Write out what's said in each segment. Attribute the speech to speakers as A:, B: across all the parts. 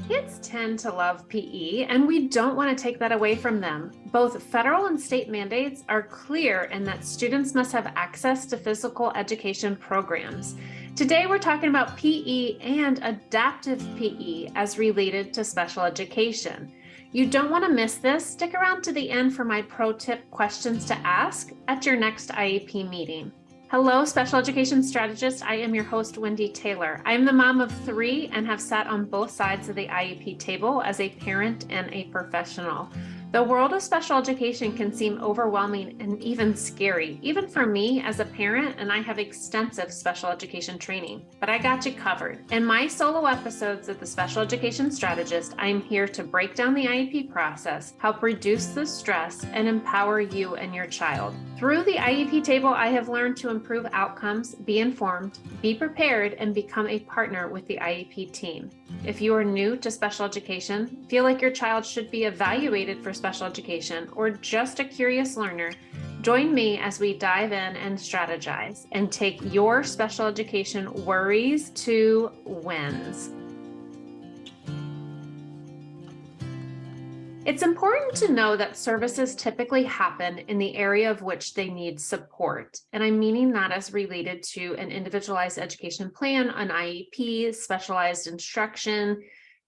A: Kids tend to love PE, and we don't want to take that away from them. Both federal and state mandates are clear in that students must have access to physical education programs. Today, we're talking about PE and adaptive PE as related to special education. You don't want to miss this. Stick around to the end for my pro tip questions to ask at your next IEP meeting. Hello, special education strategist. I am your host, Wendy Taylor. I am the mom of 3 and have sat on both sides of the IEP table as a parent and a professional. The world of special education can seem overwhelming and even scary, even for me as a parent, and I have extensive special education training, but I got you covered. In my solo episodes of the Special Education Strategist, I am here to break down the IEP process, help reduce the stress, and empower you and your child. Through the IEP table, I have learned to improve outcomes, be informed, be prepared, and become a partner with the IEP team. If you are new to special education, feel like your child should be evaluated for special education, or just a curious learner, join me as we dive in and strategize and take your special education worries to wins. It's important to know that services typically happen in the area of which they need support. And I'm meaning that as related to an individualized education plan, an IEP, specialized instruction,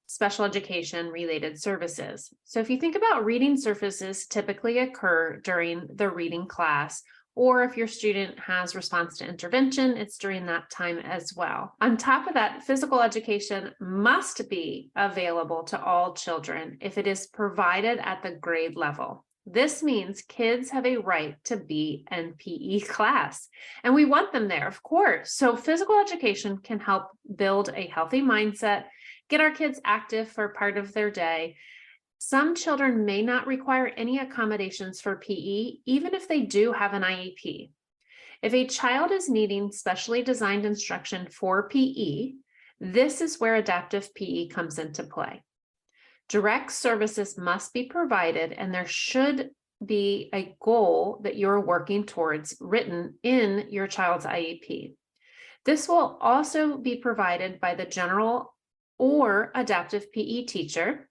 A: special education related services. So if you think about reading services typically occur during the reading class, or if your student has response to intervention, it's during that time as well. On top of that, physical education must be available to all children if it is provided at the grade level. This means kids have a right to be in PE class, and we want them there, of course. So physical education can help build a healthy mindset, get our kids active for part of their day. Some children may not require any accommodations for PE, even if they do have an IEP. If a child is needing specially designed instruction for PE, this is where adaptive PE comes into play. Direct services must be provided, and there should be a goal that you're working towards written in your child's IEP. This will also be provided by the general or adaptive PE teacher,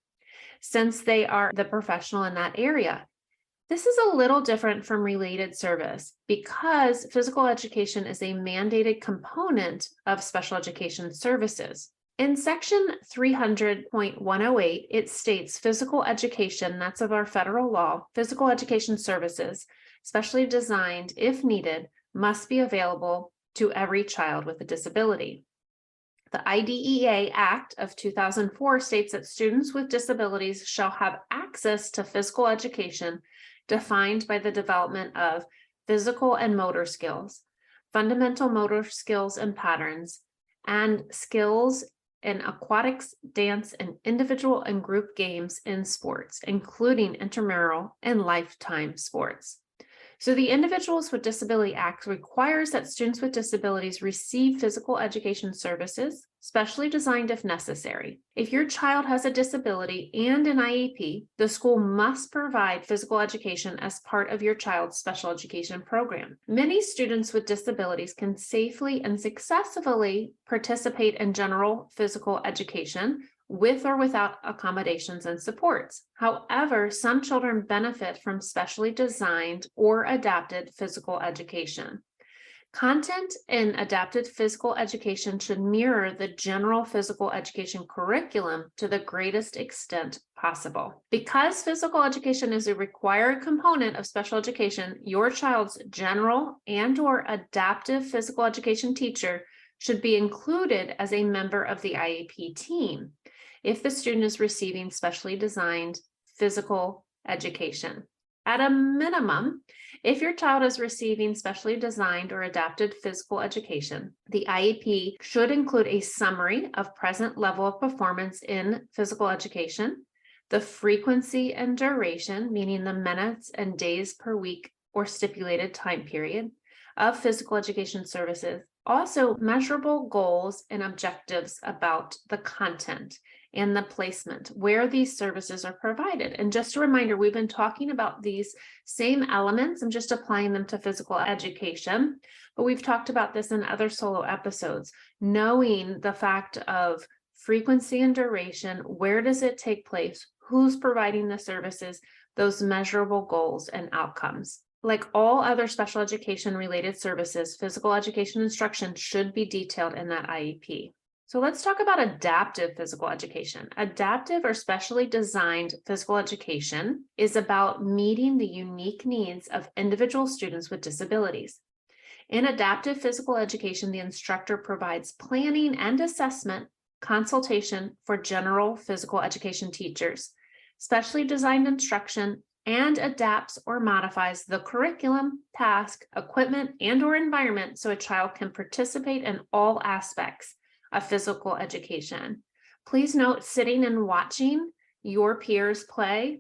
A: since they are the professional in that area. This is a little different from related service because physical education is a mandated component of special education services. In section 300.108, it states physical education, that's of our federal law, physical education services, specially designed if needed, must be available to every child with a disability. The IDEA Act of 2004 states that students with disabilities shall have access to physical education defined by the development of physical and motor skills, fundamental motor skills and patterns, and skills in aquatics, dance, and individual and group games in sports, including intramural and lifetime sports. So the Individuals with Disability Act requires that students with disabilities receive physical education services, specially designed if necessary. If your child has a disability and an IEP, the school must provide physical education as part of your child's special education program. Many students with disabilities can safely and successfully participate in general physical education, with or without accommodations and supports. However, some children benefit from specially designed or adapted physical education. Content in adapted physical education should mirror the general physical education curriculum to the greatest extent possible. Because physical education is a required component of special education, your child's general and/or adaptive physical education teacher should be included as a member of the IEP team if the student is receiving specially designed physical education. At a minimum, if your child is receiving specially designed or adapted physical education, the IEP should include a summary of present level of performance in physical education, the frequency and duration, meaning the minutes and days per week or stipulated time period of physical education services, also measurable goals and objectives about the content and the placement where these services are provided. And just a reminder, we've been talking about these same elements and just applying them to physical education, but we've talked about this in other solo episodes, knowing the fact of frequency and duration, where does it take place, who's providing the services, those measurable goals and outcomes. Like all other special education related services, physical education instruction should be detailed in that IEP. So let's talk about adaptive physical education. Adaptive or specially designed physical education is about meeting the unique needs of individual students with disabilities. In adaptive physical education, the instructor provides planning and assessment consultation for general physical education teachers, specially designed instruction, and adapts or modifies the curriculum, task, equipment, and/or environment so a child can participate in all aspects of physical education. Please note, sitting and watching your peers play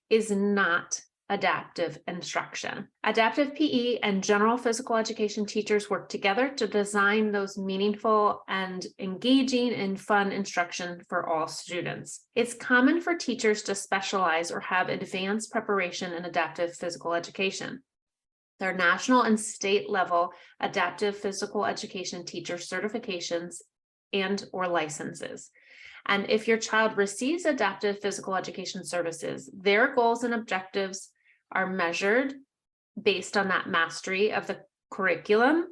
A: is not adaptive instruction. Adaptive PE and general physical education teachers work together to design those meaningful and engaging and fun instruction for all students. It's common for teachers to specialize or have advanced preparation in adaptive physical education. There are national and state level adaptive physical education teacher certifications and/or licenses. And if your child receives adaptive physical education services, their goals and objectives are measured based on that mastery of the curriculum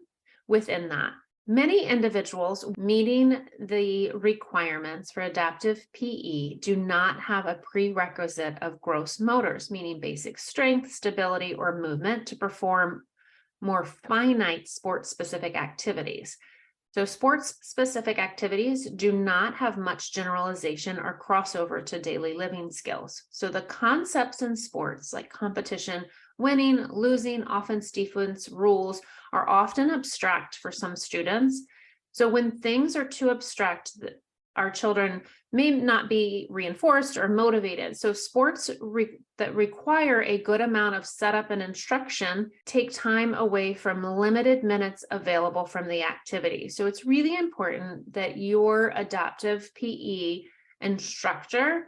A: within that. Many individuals meeting the requirements for adaptive PE do not have a prerequisite of gross motors, meaning basic strength, stability, or movement to perform more finite sports-specific activities. So sports-specific activities do not have much generalization or crossover to daily living skills. So the concepts in sports like competition, winning, losing, offense, defense, rules are often abstract for some students. So when things are too abstract, our children may not be reinforced or motivated. So sports that require a good amount of setup and instruction take time away from limited minutes available from the activity. So it's really important that your adaptive PE instructor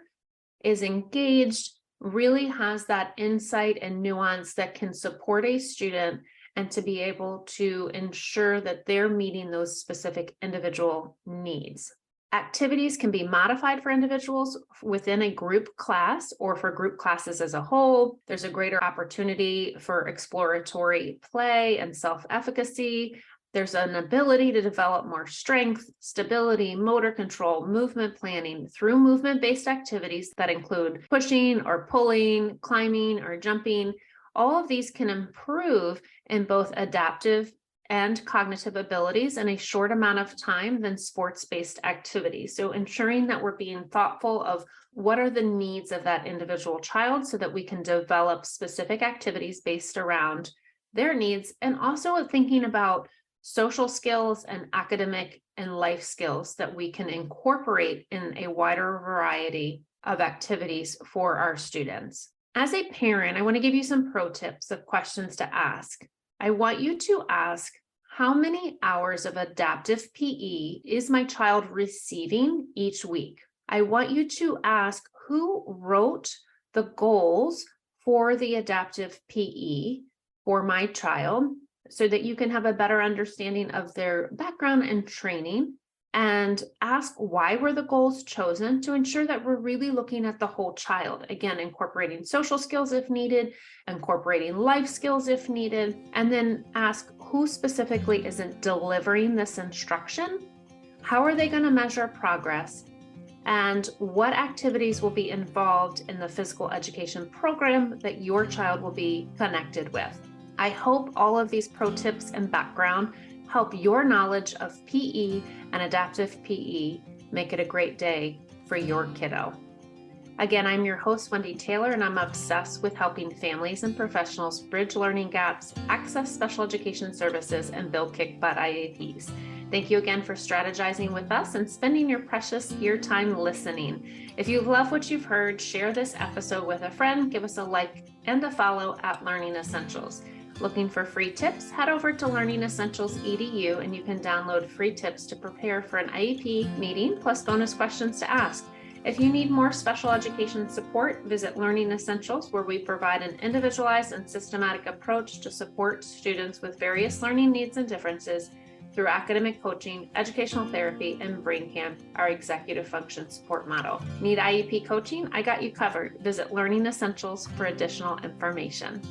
A: is engaged, really has that insight and nuance that can support a student and to be able to ensure that they're meeting those specific individual needs. Activities can be modified for individuals within a group class or for group classes as a whole. There's a greater opportunity for exploratory play and self-efficacy. There's an ability to develop more strength, stability, motor control, movement planning through movement-based activities that include pushing or pulling, climbing or jumping. All of these can improve in both adaptive and cognitive abilities in a short amount of time than sports-based activities. So ensuring that we're being thoughtful of what are the needs of that individual child so that we can develop specific activities based around their needs, and also thinking about social skills and academic and life skills that we can incorporate in a wider variety of activities for our students. As a parent, I want to give you some pro tips of questions to ask. I want you to ask, how many hours of adaptive PE is my child receiving each week? I want you to ask, who wrote the goals for the adaptive PE for my child, so that you can have a better understanding of their background and training, and ask why were the goals chosen to ensure that we're really looking at the whole child. Again, incorporating social skills if needed, incorporating life skills if needed, and then ask who specifically isn't delivering this instruction, how are they going to measure progress, and what activities will be involved in the physical education program that your child will be connected with. I hope all of these pro tips and background help your knowledge of PE and adaptive PE make it a great day for your kiddo. Again, I'm your host, Wendy Taylor, and I'm obsessed with helping families and professionals bridge learning gaps, access special education services, and build kick-butt IEPs. Thank you again for strategizing with us and spending your precious ear time listening. If you love what you've heard, share this episode with a friend, give us a like and a follow at Learning Essentials. Looking for free tips? Head over to learningessentials.edu and you can download free tips to prepare for an IEP meeting plus bonus questions to ask. If you need more special education support, visit Learning Essentials, where we provide an individualized and systematic approach to support students with various learning needs and differences through academic coaching, educational therapy, and Brain Camp, our executive function support model. Need IEP coaching? I got you covered. Visit Learning Essentials for additional information.